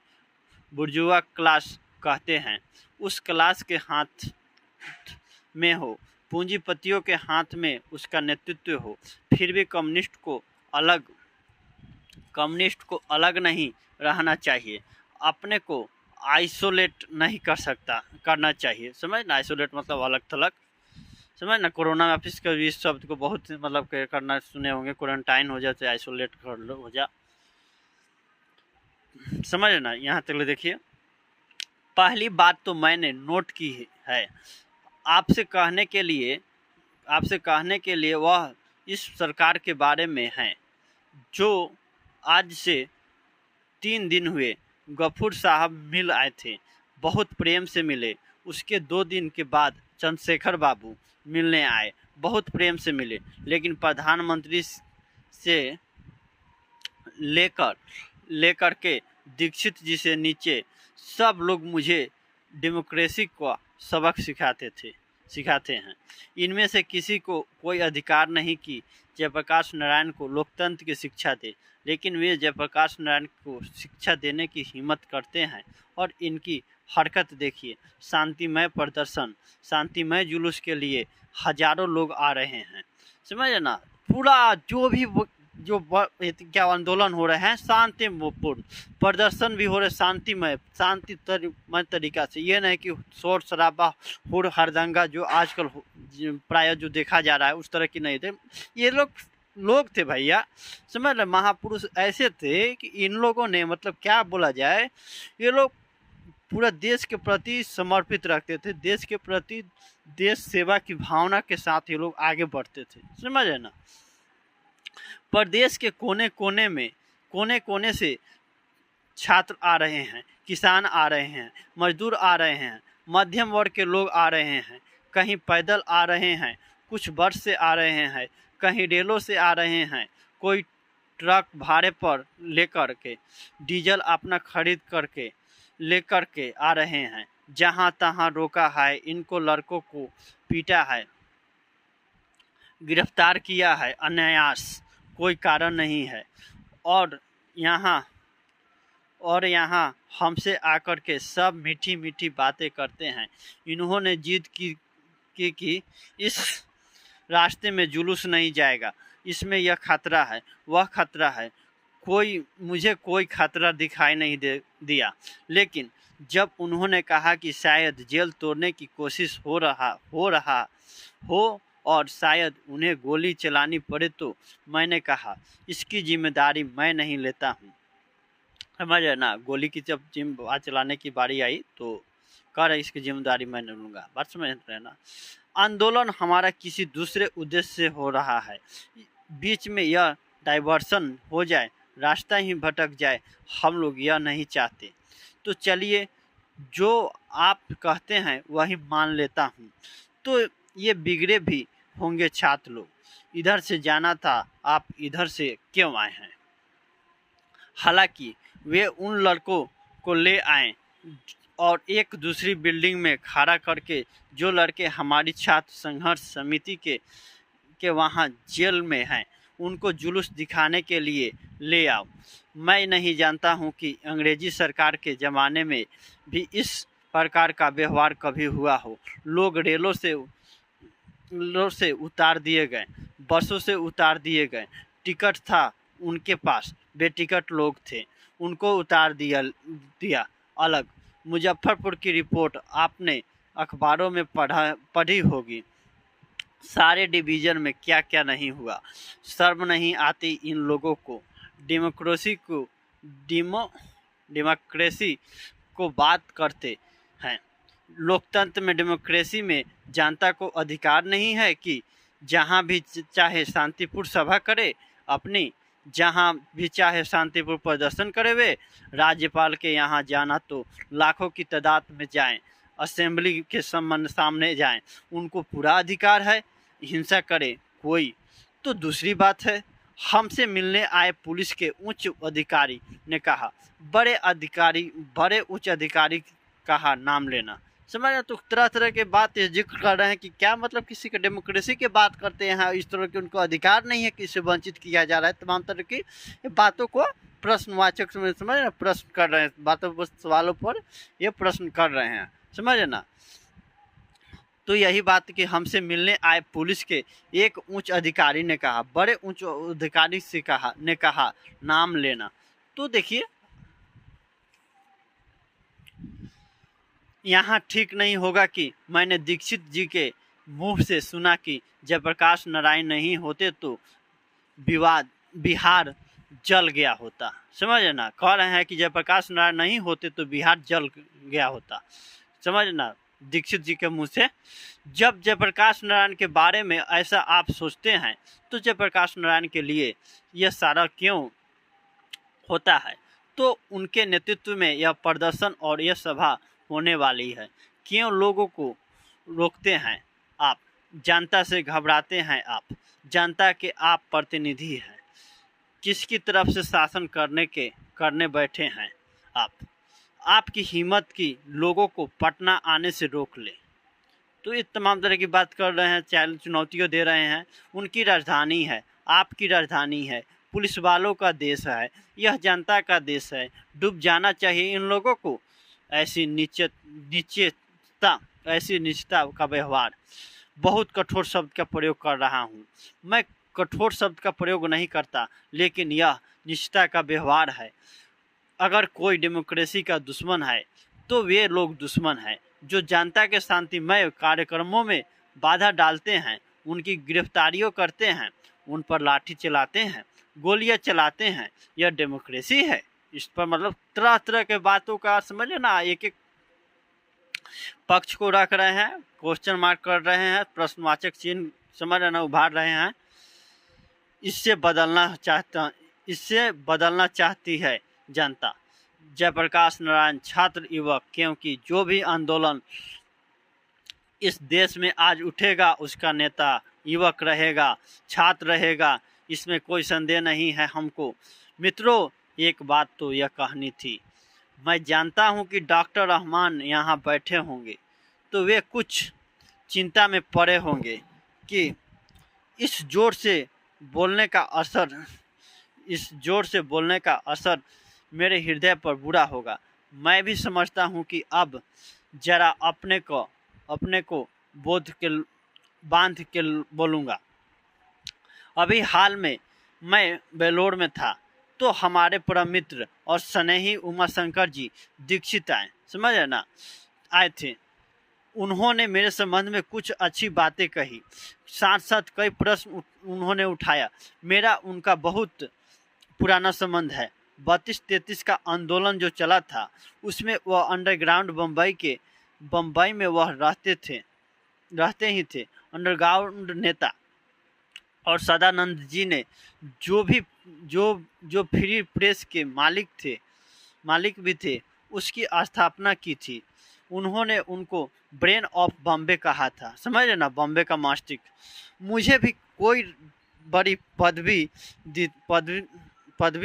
बुर्जुआ क्लास कहते हैं, उस क्लास के हाथ में हो, पूंजीपतियों के हाथ में उसका नेतृत्व हो, फिर भी कम्युनिस्ट को अलग नहीं रहना चाहिए, अपने को आइसोलेट नहीं करना चाहिए, समझ ना। आइसोलेट मतलब अलग थलग, समझ ना। कोरोना में आप इस शब्द को बहुत मतलब करना सुने होंगे, क्वारंटाइन हो जाए, आइसोलेट कर लो, हो जा, समझ ना। यहाँ तक देखिए, पहली बात तो मैंने नोट की है आपसे कहने के लिए वह इस सरकार के बारे में है जो आज से 3 दिन हुए गफूर साहब मिल आए थे, बहुत प्रेम से मिले। उसके 2 दिन के बाद चंद्रशेखर बाबू मिलने आए, बहुत प्रेम से मिले, लेकिन प्रधानमंत्री से लेकर लेकर के दीक्षित जी से नीचे सब लोग मुझे डेमोक्रेसी का सबक सिखाते हैं। इनमें से किसी को कोई अधिकार नहीं कि जयप्रकाश नारायण को लोकतंत्र की शिक्षा दे, लेकिन वे जयप्रकाश नारायण को शिक्षा देने की हिम्मत करते हैं। और इनकी हरकत देखिए, शांतिमय प्रदर्शन, शांतिमय जुलूस के लिए हजारों लोग आ रहे हैं, समझे ना। पूरा क्या आंदोलन हो रहे हैं, शांतिपूर्ण प्रदर्शन भी हो रहे, शांतिमय तरीका से। ये नहीं कि शोर शराबा हुड़ हड़दंगा जो आजकल प्राय जो देखा जा रहा है उस तरह की नहीं थे। ये लोग थे भैया, समझ रहे, महापुरुष ऐसे थे कि इन लोगों ने मतलब क्या बोला जाए, ये लोग पूरा देश के प्रति समर्पित रखते थे, देश के प्रति देश सेवा की भावना के साथ ये लोग आगे बढ़ते थे, समझे ना। प्रदेश के कोने कोने से छात्र आ रहे हैं, किसान आ रहे हैं, मजदूर आ रहे हैं, मध्यम वर्ग के लोग आ रहे हैं, कहीं पैदल आ रहे हैं, कुछ बस से आ रहे हैं, कहीं रेलों से आ रहे हैं, कोई ट्रक भाड़े पर लेकर के डीजल अपना खरीद करके लेकर के आ रहे हैं। जहां तहां रोका है, इनको लड़कों को पीटा है, गिरफ्तार किया है अनायास, कोई कारण नहीं है। और यहाँ हमसे आकर के सब मीठी मीठी बातें करते हैं। इन्होंने जिद की इस रास्ते में जुलूस नहीं जाएगा, इसमें यह खतरा है, वह खतरा है। मुझे कोई खतरा दिखाई नहीं दिया, लेकिन जब उन्होंने कहा कि शायद जेल तोड़ने की कोशिश हो रहा हो और शायद उन्हें गोली चलानी पड़े, तो मैंने कहा इसकी जिम्मेदारी मैं नहीं लेता हूँ, समझे ना। गोली की जब बात चलाने की बारी आई तो कह रहे इसकी जिम्मेदारी मैं नहीं लूँगा, बात समझ रहे ना। आंदोलन हमारा किसी दूसरे उद्देश्य से हो रहा है, बीच में यह डाइवर्सन हो जाए, रास्ता ही भटक जाए, हम लोग यह नहीं चाहते। तो चलिए, जो आप कहते हैं वही मान लेता हूँ। तो ये बिगड़े भी होंगे छात्र लोग, इधर से जाना था, आप इधर से क्यों आए हैं। हालांकि वे उन लड़कों को ले आए और एक दूसरी बिल्डिंग में खड़ा करके, जो लड़के हमारी छात्र संघर्ष समिति के वहाँ जेल में हैं, उनको जुलूस दिखाने के लिए ले आओ। मैं नहीं जानता हूँ कि अंग्रेजी सरकार के ज़माने में भी इस प्रकार का व्यवहार कभी हुआ हो। लोग रेलों से उतार दिए गए, बसों से उतार दिए गए, टिकट था उनके पास, बेटिकट लोग थे, उनको उतार दिया अलग। मुजफ्फरपुर की रिपोर्ट आपने अखबारों में पढ़ी होगी, सारे डिवीज़न में क्या क्या नहीं हुआ। शर्म नहीं आती इन लोगों को। डेमोक्रेसी को बात करते हैं। लोकतंत्र में, डेमोक्रेसी में जनता को अधिकार नहीं है कि जहां भी चाहे शांतिपूर्ण सभा करे अपनी, जहां भी चाहे शांतिपूर्ण प्रदर्शन करे। वे राज्यपाल के यहाँ जाना तो लाखों की तादाद में जाएं, असेंबली के सामने जाएं, उनको पूरा अधिकार है, हिंसा करे कोई तो दूसरी बात है। हमसे मिलने आए पुलिस के उच्च अधिकारी ने कहा, बड़े उच्च अधिकारी कहा नाम लेना, समझ रहे। तो तरह तरह के बात जिक्र कर रहे हैं कि क्या मतलब किसी के डेमोक्रेसी की बात करते हैं, इस तरह के उनको अधिकार नहीं है कि इससे वंचित किया जा रहा है। तमाम तरह की बातों को प्रश्नवाचक समझ रहे, प्रश्न कर रहे हैं, बातों पर, सवालों पर ये प्रश्न कर रहे हैं, समझे ना। तो यही बात कि हमसे मिलने आए पुलिस के एक उच्च अधिकारी ने कहा, बड़े उच्च अधिकारी से कहा नाम लेना। तो देखिए, यहाँ ठीक नहीं होगा कि मैंने दीक्षित जी के मुंह से सुना कि जयप्रकाश नारायण नहीं होते तो बिहार जल गया होता, समझे ना। कह रहे हैं कि जयप्रकाश नारायण नहीं होते तो बिहार जल गया होता, समझ ना, दीक्षित जी के मुंह से। जब जयप्रकाश नारायण के बारे में ऐसा आप सोचते हैं तो जयप्रकाश नारायण के लिए यह सारा क्यों होता है। तो उनके नेतृत्व में यह प्रदर्शन और यह सभा होने वाली है। क्यों लोगों को रोकते हैं आप? जनता से घबराते हैं आप? जनता के आप प्रतिनिधि हैं। किसकी तरफ से शासन करने बैठे हैं आप? आपकी हिम्मत की लोगों को पटना आने से रोक ले। तो ये तमाम तरह की बात कर रहे हैं, चुनौतियों दे रहे हैं। उनकी राजधानी है, आपकी राजधानी है, पुलिस वालों का देश है, यह जनता का देश है। डूब जाना चाहिए इन लोगों को। ऐसी नीचता का व्यवहार। बहुत कठोर शब्द का प्रयोग कर रहा हूँ मैं, कठोर शब्द का प्रयोग नहीं करता, लेकिन यह नीचता का व्यवहार है। अगर कोई डेमोक्रेसी का दुश्मन है तो वे लोग दुश्मन हैं जो जनता के शांतिमय कार्यक्रमों में बाधा डालते हैं, उनकी गिरफ्तारियों करते हैं, उन पर लाठी चलाते हैं, गोलियां चलाते हैं। यह डेमोक्रेसी है? इस पर मतलब तरह तरह के बातों का समझे ना, एक एक पक्ष को रख रहे हैं, क्वेश्चन मार्क कर रहे हैं, प्रश्नवाचक चिन्ह समझ ना उभार रहे हैं। इससे बदलना चाहती है जनता। जयप्रकाश नारायण छात्र युवक, क्योंकि जो भी आंदोलन इस देश में आज उठेगा उसका नेता युवक रहेगा, छात्र रहेगा, इसमें कोई संदेह नहीं है हमको। मित्रों, एक बात तो यह कहनी थी, मैं जानता हूं कि डॉक्टर रहमान यहाँ बैठे होंगे तो वे कुछ चिंता में पड़े होंगे कि इस जोर से बोलने का असर मेरे हृदय पर बुरा होगा। मैं भी समझता हूँ कि अब जरा अपने को बांध के बोलूँगा। अभी हाल में मैं बेलोर में था तो हमारे परम मित्र और स्नेही उमाशंकर जी दीक्षित आए थे। उन्होंने मेरे संबंध में कुछ अच्छी बातें कही, साथ साथ कई प्रश्न उन्होंने उठाया। मेरा उनका बहुत पुराना संबंध है। 32-33 का आंदोलन जो चला था उसमें वह अंडरग्राउंड बम्बई में वह रहते ही थे अंडरग्राउंड नेता। और सदानंद जी ने जो फ्री प्रेस के मालिक भी थे, उसकी स्थापना की थी। उन्होंने उनको ब्रेन ऑफ बॉम्बे कहा था, समझ रहे ना, बॉम्बे का मास्टिक। मुझे भी कोई बड़ी पदवी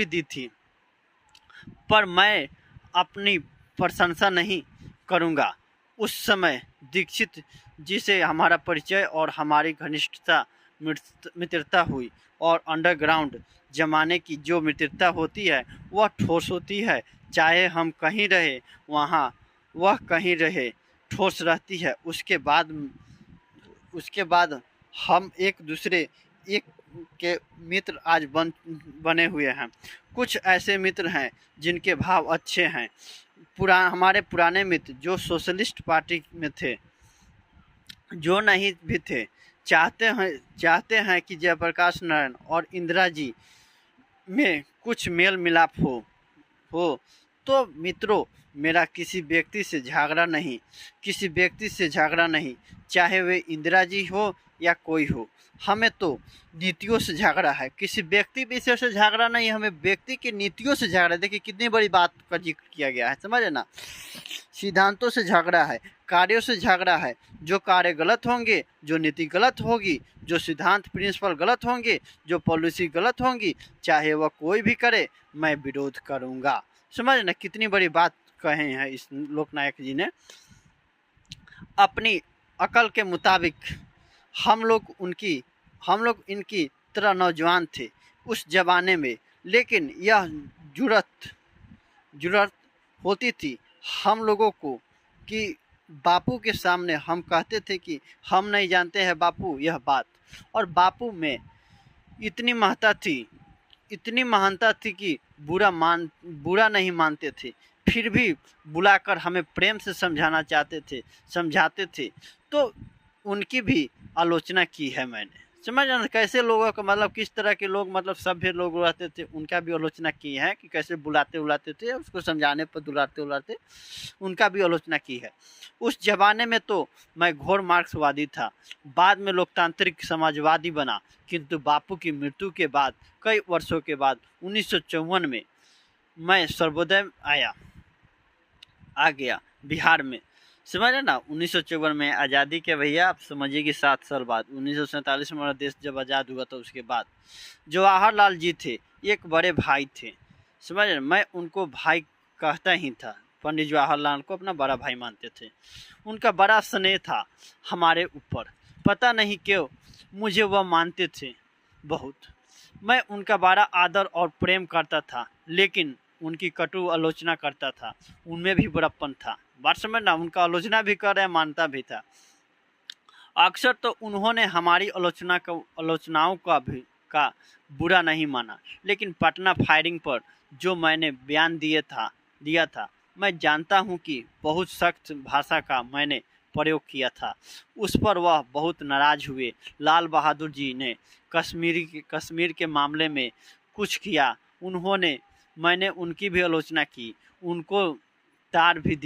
दी थी, पर मैं अपनी प्रशंसा नहीं करूंगा। उस समय दीक्षित जी से हमारा परिचय और हमारी घनिष्ठता मित्रता हुई। और अंडरग्राउंड जमाने की जो मित्रता होती है वह ठोस होती है। चाहे हम कहीं रहे वहाँ वह कहीं रहे, ठोस रहती है। उसके बाद हम एक दूसरे के मित्र आज बने हुए हैं। कुछ ऐसे मित्र हैं जिनके भाव अच्छे हैं। हमारे पुराने मित्र जो सोशलिस्ट पार्टी में थे, जो नहीं भी थे, चाहते हैं कि जयप्रकाश नारायण और इंदिरा जी में कुछ मेल मिलाप हो। तो मित्रों, मेरा किसी व्यक्ति से झगड़ा नहीं, चाहे वे इंदिरा जी हो या कोई हो। हमें तो नीतियों से झगड़ा है, किसी व्यक्ति विशेष से झगड़ा नहीं, हमें व्यक्ति की नीतियों से झगड़ा। देखिए कितनी बड़ी बात का जिक्र किया गया है, समझे ना। सिद्धांतों से झगड़ा है, कार्यों से झगड़ा है। जो कार्य गलत होंगे, जो नीति गलत होगी, जो सिद्धांत प्रिंसिपल गलत होंगे, जो पॉलिसी गलत होंगी, चाहे वह कोई भी करे, मैं विरोध करूँगा। समझ ना, कितनी बड़ी बात कहे हैं इस लोकनायक जी ने। अपनी अकल के मुताबिक हम लोग इनकी तरह नौजवान थे उस जमाने में, लेकिन यह जुर्रत होती थी हम लोगों को कि बापू के सामने हम कहते थे कि हम नहीं जानते हैं बापू यह बात। और बापू में इतनी महानता थी कि बुरा नहीं मानते थे, फिर भी बुलाकर हमें प्रेम से समझाते थे। तो उनकी भी आलोचना की है मैंने, समझ ना। कैसे लोगों का मतलब किस तरह के लोग मतलब सभ्य लोग रहते थे, उनका भी आलोचना की है कि कैसे बुलाते थे, उसको समझाने पर बुलाते उनका भी आलोचना की है। उस जमाने में तो मैं घोर मार्क्सवादी था, बाद में लोकतांत्रिक समाजवादी बना। किंतु बापू की मृत्यु के बाद कई वर्षों के बाद 1954 में मैं सर्वोदय आ गया बिहार में, समझ रहे ना। 1954 में आज़ादी के भैया आप समझिए कि 7 साल बाद 1947 में हमारा देश जब आज़ाद हुआ था, उसके बाद जवाहरलाल जी थे, एक बड़े भाई थे, समझ रहे। मैं उनको भाई कहता ही था, पंडित जवाहरलाल को अपना बड़ा भाई मानते थे। उनका बड़ा स्नेह था हमारे ऊपर, पता नहीं क्यों मुझे वह मानते थे बहुत। मैं उनका बड़ा आदर और प्रेम करता था, लेकिन उनकी कटु आलोचना करता था, उनमें भी बड़प्पन था। बात समझ ना, उनका आलोचना भी कर रहे, मानता भी था। अक्सर तो उन्होंने हमारी आलोचनाओं का बुरा नहीं माना, लेकिन पटना फायरिंग पर जो मैंने बयान दिया था, मैं जानता हूं कि बहुत सख्त भाषा का मैंने प्रयोग किया था। उस पर वह बहुत नाराज हुए। लाल बहादुर जी ने कश्मीर के मामले में कुछ किया, मैंने उनकी भी आलोचना की, उनको तार भी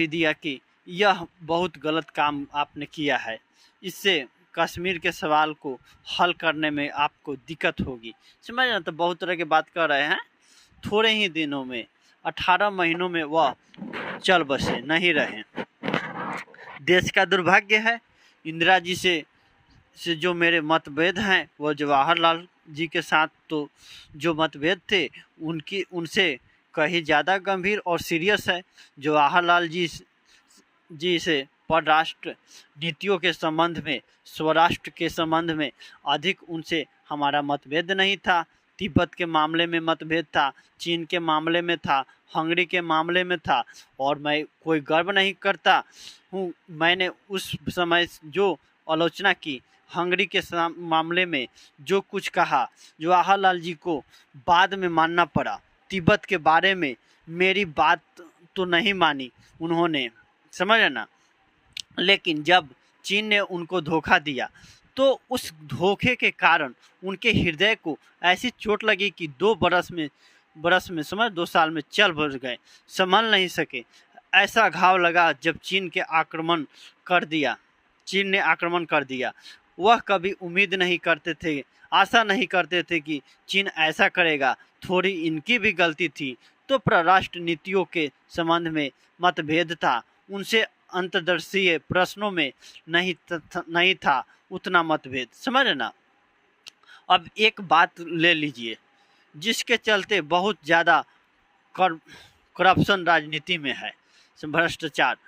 दिया कि यह बहुत गलत काम आपने किया है, इससे कश्मीर के सवाल को हल करने में आपको दिक्कत होगी। समझ ना, तो बहुत तरह की बात कर रहे हैं। थोड़े ही दिनों में 18 महीनों में वह चल बसे, नहीं रहे। देश का दुर्भाग्य है। इंदिरा जी से जो मेरे मतभेद हैं, वह जवाहरलाल जी के साथ तो जो मतभेद थे उनसे कहीं ज़्यादा गंभीर और सीरियस है। जवाहरलाल जी से परराष्ट्र नीतियों के संबंध में, स्वराष्ट्र के संबंध में अधिक उनसे हमारा मतभेद नहीं था। तिब्बत के मामले में मतभेद था, चीन के मामले में था, हंगरी के मामले में था, और मैं कोई गर्व नहीं करता हूँ। मैंने उस समय जो आलोचना की, हंगरी के मामले में जो कुछ कहा, जवाहरलाल जी को बाद में मानना पड़ा। तिब्बत के बारे में मेरी बात तो नहीं मानी उन्होंने, समझ ना, लेकिन जब चीन ने उनको धोखा दिया तो उस धोखे के कारण उनके हृदय को ऐसी चोट लगी कि 2 बरस में समझ 2 साल में चल बस गए, संभल नहीं सके। ऐसा घाव लगा जब चीन ने आक्रमण कर दिया। वह कभी उम्मीद नहीं करते थे, आशा नहीं करते थे कि चीन ऐसा करेगा। थोड़ी इनकी भी गलती थी, तो परराष्ट्र नीतियों के संबंध में मतभेद था, उनसे अंतर्दर्शीय प्रश्नों में नहीं था उतना मतभेद, समझ ना। अब एक बात ले लीजिए जिसके चलते बहुत ज़्यादा करप्शन राजनीति में है, भ्रष्टाचार।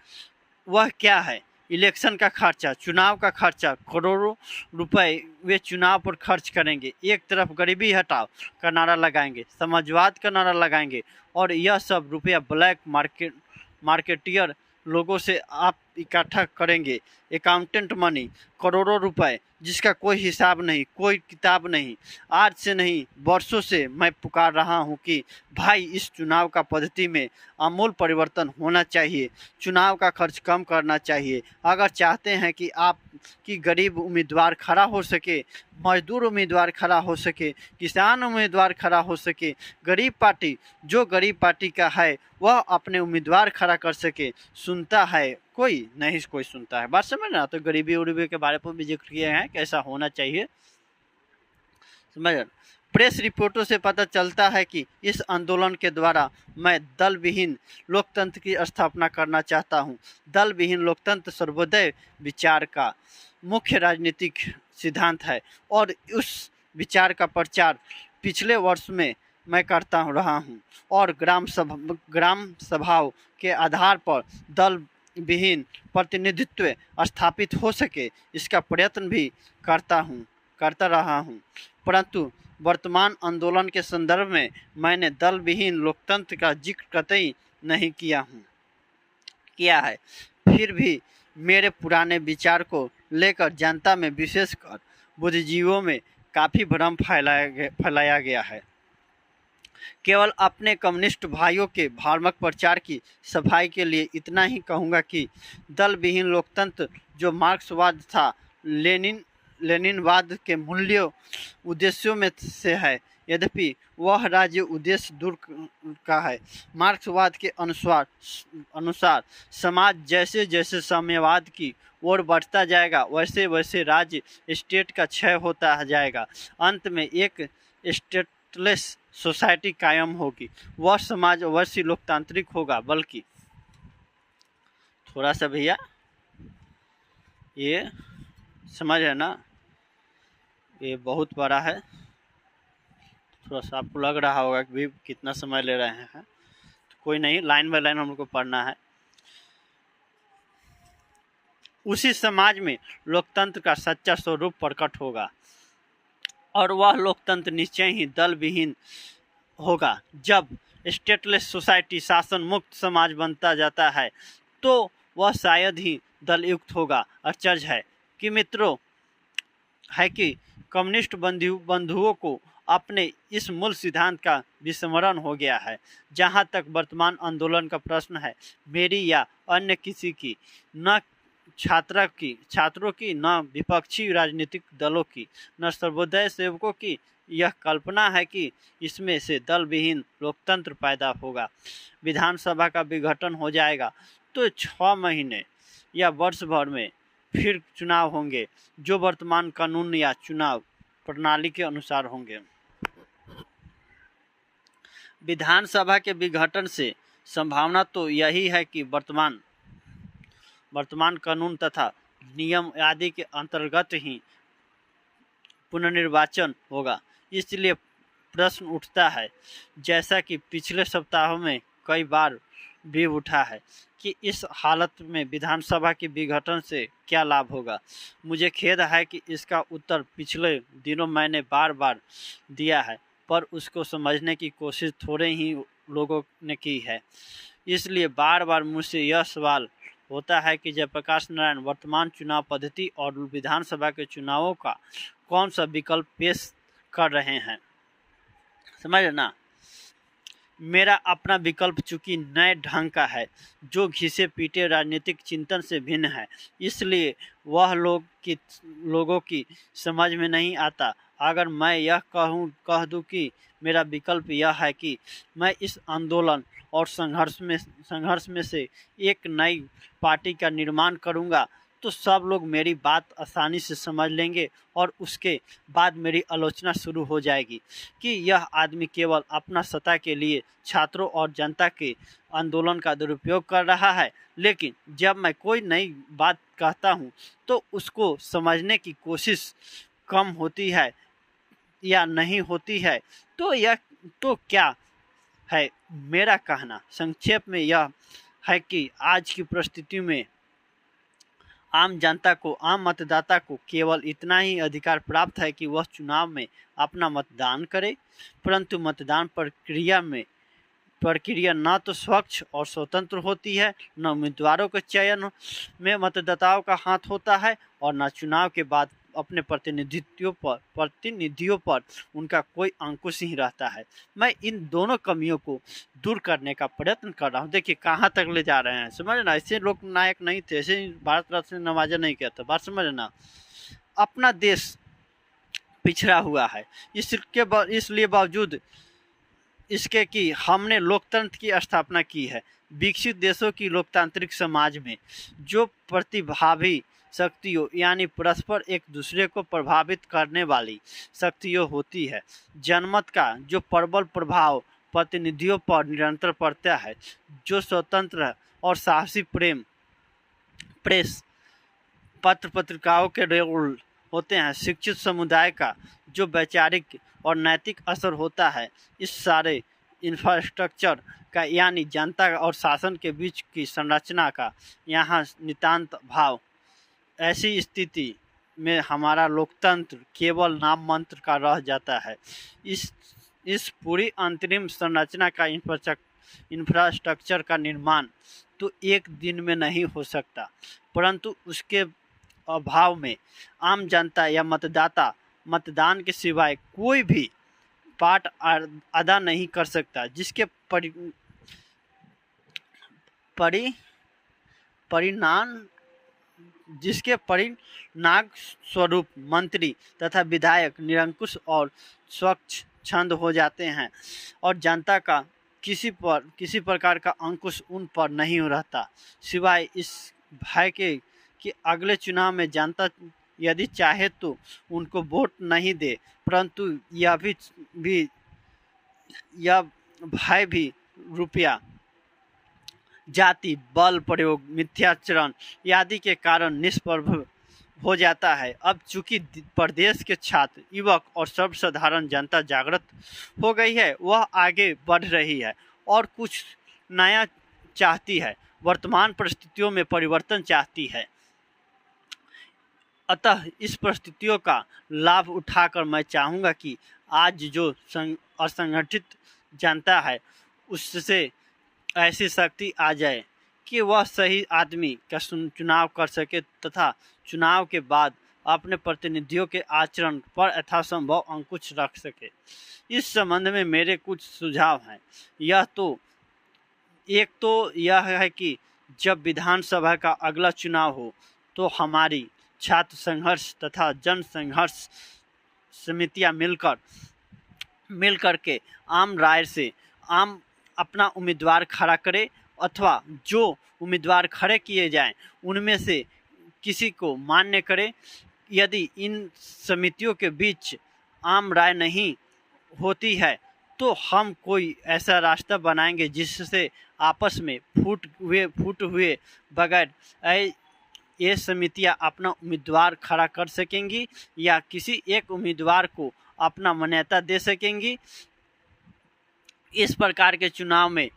वह क्या है? इलेक्शन का खर्चा, चुनाव का खर्चा, करोड़ों रुपए वे चुनाव पर खर्च करेंगे। एक तरफ गरीबी हटाओ का नारा लगाएंगे, समाजवाद का नारा लगाएंगे, और यह सब रुपया ब्लैक मार्केटियर लोगों से आप इकट्ठा करेंगे। अकाउंटेंट मनी, करोड़ों रुपए, जिसका कोई हिसाब नहीं, कोई किताब नहीं। आज से नहीं, वर्षों से मैं पुकार रहा हूं कि भाई इस चुनाव का पद्धति में आमूल परिवर्तन होना चाहिए। चुनाव का खर्च कम करना चाहिए। अगर चाहते हैं कि आप कि गरीब उम्मीदवार खड़ा हो सके, मजदूर उम्मीदवार खड़ा हो सके, किसान उम्मीदवार खड़ा हो सके, गरीब पार्टी का है वह अपने उम्मीदवार खड़ा कर सके। सुनता है कोई? नहीं कोई सुनता है। बात समझ ना। तो गरीबी उरीबी के बारे में भी जिक्र किए हैं, कैसा होना चाहिए, समझ। प्रेस रिपोर्टों से पता चलता है कि इस आंदोलन के द्वारा मैं दल विहीन लोकतंत्र की स्थापना करना चाहता हूं। दल विहीन लोकतंत्र सर्वोदय विचार का मुख्य राजनीतिक सिद्धांत है, और उस विचार का प्रचार पिछले वर्ष में मैं करता रहा हूं, और ग्राम सभाओं के आधार पर दल विहीन प्रतिनिधित्व स्थापित हो सके, इसका प्रयत्न भी करता रहा हूं। परंतु वर्तमान आंदोलन के संदर्भ में मैंने दल विहीन लोकतंत्र का जिक्र कतई नहीं किया है। फिर भी मेरे पुराने विचार को लेकर जनता में, विशेषकर बुद्धिजीवियों में काफ़ी भ्रम फैलाया गया है। केवल अपने कम्युनिस्ट भाइयों के भ्रामक प्रचार की सफाई के लिए इतना ही कहूँगा कि दल विहीन लोकतंत्र जो मार्क्सवाद था, लेनिनवाद के मूल्यों उद्देश्यों में से है, यद्यपि वह राज्य उद्देश्य दूर का है। मार्क्सवाद के अनुसार समाज जैसे जैसे साम्यवाद की ओर बढ़ता जाएगा, वैसे वैसे राज्य स्टेट का क्षय होता जाएगा। अंत में एक स्टेटलेस सोसाइटी कायम होगी। वह समाज अवश्य लोकतांत्रिक होगा, बल्कि थोड़ा सा भैया ये समझ है ना, ये बहुत बड़ा है, थोड़ा सा आपको लग रहा होगा कि भी कितना समय ले रहे हैं, तो कोई नहीं, लाइन बाय लाइन हमको पढ़ना है। उसी समाज में लोकतंत्र का सच्चा स्वरूप प्रकट होगा और वह लोकतंत्र निश्चय ही दल विहीन होगा। जब स्टेटलेस सोसाइटी शासन मुक्त समाज बनता जाता है तो वह शायद ही दल युक्त होगा। आश्चर्य है कि मित्रों है कि कम्युनिस्ट बंधुओं को अपने इस मूल सिद्धांत का विस्मरण हो गया है। जहां तक वर्तमान आंदोलन का प्रश्न है, मेरी या अन्य किसी की, न छात्रों की, न विपक्षी राजनीतिक दलों की, न सर्वोदय सेवकों की यह कल्पना है कि इसमें से दल विहीन लोकतंत्र पैदा होगा। विधानसभा का विघटन हो जाएगा तो 6 महीने या वर्ष भर में फिर चुनाव होंगे, जो वर्तमान कानून या चुनाव प्रणाली के अनुसार होंगे। विधानसभा के विघटन से संभावना तो यही है कि वर्तमान कानून तथा नियम आदि के अंतर्गत ही पुनर्निर्वाचन होगा। इसलिए प्रश्न उठता है, जैसा कि पिछले सप्ताहों में कई बार भी उठा है, कि इस हालत में विधानसभा के विघटन से क्या लाभ होगा। मुझे खेद है कि इसका उत्तर पिछले दिनों मैंने बार बार दिया है, पर उसको समझने की कोशिश थोड़े ही लोगों ने की है। इसलिए बार बार मुझसे यह सवाल होता है कि जयप्रकाश नारायण वर्तमान चुनाव पद्धति और विधानसभा के चुनावों का कौन सा विकल्प पेश कर रहे हैं। समझ ना, मेरा अपना विकल्प चूंकि नए ढंग का है, जो घिसे पीटे राजनीतिक चिंतन से भिन्न है, इसलिए वह लोगों की समझ में नहीं आता। अगर मैं यह कह दूं कि मेरा विकल्प यह है कि मैं इस आंदोलन और संघर्ष में से एक नई पार्टी का निर्माण करूंगा, तो सब लोग मेरी बात आसानी से समझ लेंगे और उसके बाद मेरी आलोचना शुरू हो जाएगी कि यह आदमी केवल अपना सत्ता के लिए छात्रों और जनता के आंदोलन का दुरुपयोग कर रहा है। लेकिन जब मैं कोई नई बात कहता हूं तो उसको समझने की कोशिश कम होती है या नहीं होती है। तो क्या है मेरा कहना संक्षेप में यह है कि आज की परिस्थिति में आम मतदाता को केवल इतना ही अधिकार प्राप्त है कि वह चुनाव में अपना मतदान करे, परंतु मतदान प्रक्रिया न तो स्वच्छ और स्वतंत्र होती है, न उम्मीदवारों के चयन में मतदाताओं का हाथ होता है, और न चुनाव के बाद अपने प्रतिनिधियों पर उनका कोई अंकुश ही रहता है। मैं इन दोनों कमियों को दूर करने का प्रयत्न कर रहा हूँ। देखिए कहाँ तक ले जा रहे हैं, समझ ना। ऐसे लोग नायक नहीं थे, ऐसे भारत रत्न नवाजा नहीं किया था, बात समझ ना। अपना देश पिछड़ा हुआ है, इसलिए बावजूद इसके कि हमने लोकतंत्र की स्थापना की है। विकसित देशों की लोकतांत्रिक समाज में जो प्रतिभावी शक्तियों यानी परस्पर एक दूसरे को प्रभावित करने वाली शक्तियों होती है, जनमत का जो प्रबल प्रभाव प्रतिनिधियों पर निरंतर पड़ता है, जो स्वतंत्र और साहसी प्रेस पत्रिकाओं के रोल होते हैं, शिक्षित समुदाय का जो वैचारिक और नैतिक असर होता है, इस सारे इंफ्रास्ट्रक्चर का यानी जनता और शासन के बीच की संरचना का यहाँ नितांत भाव। ऐसी स्थिति में हमारा लोकतंत्र केवल नाम मात्र का रह जाता है। इस पूरी अंतरिम संरचना का इंफ्रास्ट्रक्चर का निर्माण तो एक दिन में नहीं हो सकता, परंतु उसके अभाव में आम जनता या मतदाता मतदान के सिवाय कोई भी पार्ट अदा नहीं कर सकता, जिसके परिणाम स्वरूप मंत्री तथा विधायक निरंकुश और स्वच्छंद हो जाते हैं और जनता का किसी प्रकार का अंकुश उन पर नहीं रहता, सिवाय इस भय के कि अगले चुनाव में जनता यदि चाहे तो उनको वोट नहीं दे, परंतु यह भी या भय भी, रुपया, जाति, बल प्रयोग, मिथ्याचरण आदि के कारण निष्प्रभ हो जाता है। अब चूंकि प्रदेश के छात्र, युवक और सर्वसाधारण जनता जागृत हो गई है, वह आगे बढ़ रही है और कुछ नया चाहती है, वर्तमान परिस्थितियों में परिवर्तन चाहती है। अतः इस परिस्थितियों का लाभ उठाकर मैं चाहूँगा कि आज जो असंगठित जनता है उससे ऐसी शक्ति आ जाए कि वह सही आदमी का चुनाव कर सके तथा चुनाव के बाद अपने प्रतिनिधियों के आचरण पर यथासंभव अंकुश रख सके। इस संबंध में मेरे कुछ सुझाव हैं। एक तो यह है कि जब विधानसभा का अगला चुनाव हो तो हमारी छात्र संघर्ष तथा जन संघर्ष समितियां मिलकर के आम राय से अपना उम्मीदवार खड़ा करे अथवा जो उम्मीदवार खड़े किए जाएं उनमें से किसी को मान्य करे। यदि इन समितियों के बीच आम राय नहीं होती है तो हम कोई ऐसा रास्ता बनाएंगे जिससे आपस में फूट हुए बगैर ये समितियां अपना उम्मीदवार खड़ा कर सकेंगी या किसी एक उम्मीदवार को अपना मान्यता दे सकेंगी। इस प्रकार के चुनाव में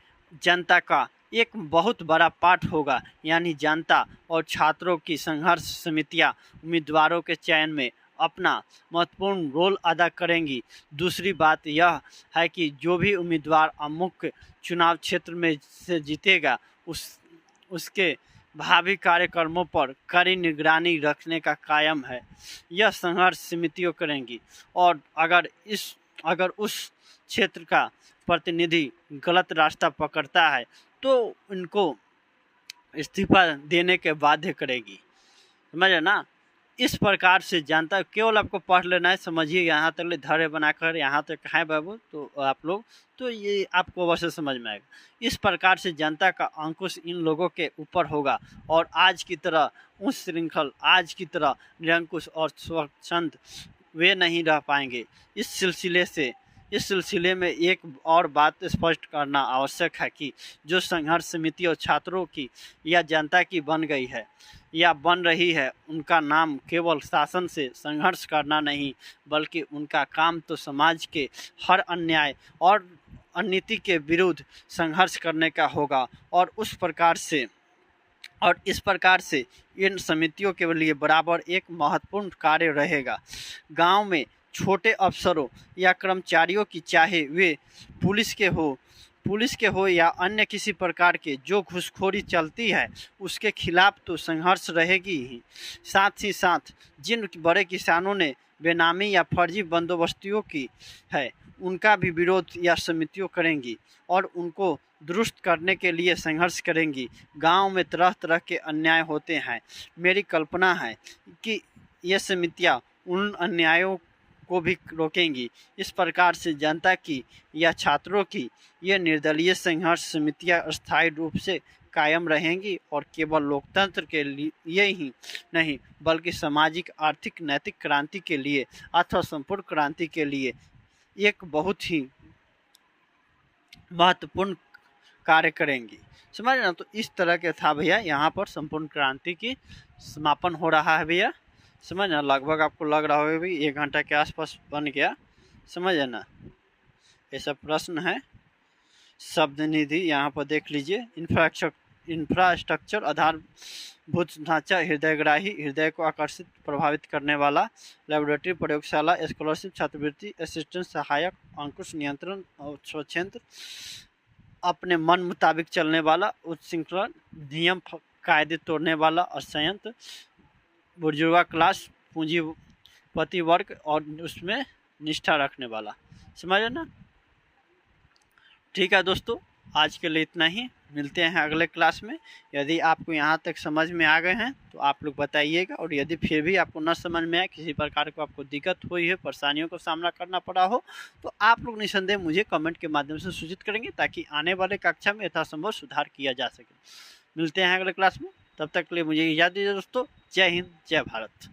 जनता का एक बहुत बड़ा पार्ट होगा, यानी जनता और छात्रों की संघर्ष समितियां उम्मीदवारों के चयन में अपना महत्वपूर्ण रोल अदा करेंगी। दूसरी बात यह है कि जो भी उम्मीदवार अमुक चुनाव क्षेत्र में से जीतेगा उसके भावी कार्यक्रमों पर कड़ी निगरानी रखने का कायम है यह संघर्ष समितियां करेंगी। और अगर उस क्षेत्र का प्रतिनिधि गलत रास्ता पकड़ता है तो उनको इस्तीफा देने के बाध्य करेगी। समझे ना। इस प्रकार से जनता, केवल आपको पढ़ लेना है, समझिए यहाँ तक ले धैर्य बनाकर यहाँ तक है बाबू, तो आप लोग तो ये आपको अवश्य समझ में आएगा। इस प्रकार से जनता का अंकुश इन लोगों के ऊपर होगा और आज की तरह उस श्रृंखल, आज की तरह निरंकुश और स्वच्छंद वे नहीं रह पाएंगे। इस सिलसिले में एक और बात स्पष्ट करना आवश्यक है कि जो संघर्ष समिति और छात्रों की या जनता की बन गई है या बन रही है, उनका नाम केवल शासन से संघर्ष करना नहीं बल्कि उनका काम तो समाज के हर अन्याय और अननीति के विरुद्ध संघर्ष करने का होगा। और इस प्रकार से इन समितियों के लिए बराबर एक महत्वपूर्ण कार्य रहेगा। गांव में छोटे अफसरों या कर्मचारियों की, चाहे वे पुलिस के हो या अन्य किसी प्रकार के, जो घूसखोरी चलती है उसके खिलाफ तो संघर्ष रहेगी ही। साथ ही साथ जिन बड़े किसानों ने बेनामी या फर्जी बंदोबस्तियों की है उनका भी विरोध या समितियों करेंगी और उनको दुरुस्त करने के लिए संघर्ष करेंगी। गांव में तरह तरह के अन्याय होते हैं। मेरी कल्पना है कि ये समितियां उन अन्यायों को भी रोकेंगी। इस प्रकार से जनता की या छात्रों की ये निर्दलीय संघर्ष समितियां अस्थायी रूप से कायम रहेंगी और केवल लोकतंत्र के लिए ही नहीं बल्कि सामाजिक, आर्थिक, नैतिक क्रांति के लिए अथवा संपूर्ण क्रांति के लिए एक बहुत ही महत्वपूर्ण कार्य करेंगी। समझ ना। तो इस तरह के था भैया, यहाँ पर संपूर्ण क्रांति की समापन हो रहा है भैया। समझ ना। लगभग आपको लग रहा होगा भी 1 घंटा के आसपास बन गया। समझ ना। ऐसा प्रश्न है। शब्द निधि यहाँ पर देख लीजिए। इंफ्रास्ट्रक्चर, आधारभूत ढांचा, हृदयग्राही, हृदय को आकर्षित प्रभावित करने वाला, लेबोरेटरी, प्रयोगशाला, स्कॉलरशिप, छात्रवृत्ति, असिस्टेंट, सहायक, अंकुश, नियंत्रण और स्वच्छंद, अपने मन मुताबिक चलने वाला, उच्छृंखल, नियम कायदे तोड़ने वाला, असंयंत्र, बुर्जुआ क्लास, पूंजीपति वर्ग और उसमें निष्ठा रखने वाला। समझे ना। ठीक है दोस्तों, आज के लिए इतना ही। मिलते हैं अगले क्लास में। यदि आपको यहाँ तक समझ में आ गए हैं तो आप लोग बताइएगा, और यदि फिर भी आपको न समझ में आए, किसी प्रकार को आपको दिक्कत हुई है, परेशानियों का सामना करना पड़ा हो, तो आप लोग निसंदेह मुझे कमेंट के माध्यम से सूचित करेंगे ताकि आने वाले कक्षा में यथासंभव सुधार किया जा सके। मिलते हैं अगले क्लास में। तब तक के लिए मुझे इजाज़त दीजिए दोस्तों। जय हिंद, जय भारत।